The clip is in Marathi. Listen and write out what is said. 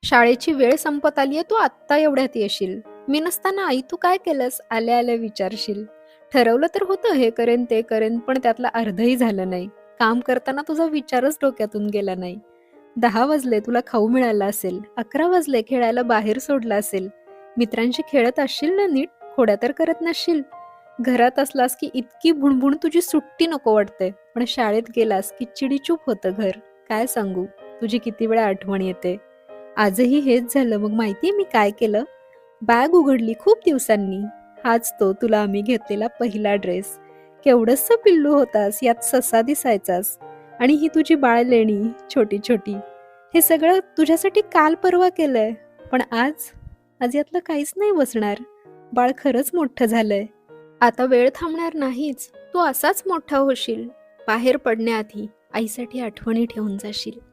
शाळेची वेळ संपत आलीये, तू आत्ता एवढ्यात येशील. मी नसताना आई तू काय केलंस? आल्या आल्या विचारशील. ठरवलं तर होतं हे करेन ते करेन, पण त्यातलं अर्धही झालं नाही. काम करताना तुझा विचारच डोक्यातून गेला नाही. 10 वाजले तुला खाऊ मिळाला असेल, 11 वाजले खेळायला बाहेर सोडलं असेल. मित्रांशी खेळत असशील ना नीट, खोड्या तर करत नसशील. घरात असलास की इतकी भुणभुण तुझी सुट्टी नको वाटते, पण शाळेत गेलास की चिडीचूप होतं घर. काय सांगू, तुझी किती वेळा आठवण येते. आजही हेच झालं. मग माहितीये मी काय केलं? बॅग उघडली खूप दिवसांनी. हाच तो तुला आम्ही घेतलेला पहिला ड्रेस. केवढंसं पिल्लू होतास, यात ससा दिसायचास. आणि ही तुझी बाळलेणी छोटी छोटी. हे सगळं तुझ्यासाठी काल परवा केलंय. पण आज आज यातलं काहीच नाही बसणार. बाळ खरंच मोठं झालंय. आता वेळ थांबणार नाहीच. तू असाच मोठा होशील. बाहेर पडण्याआधी आईसाठी आठवणी ठेवून जाशील.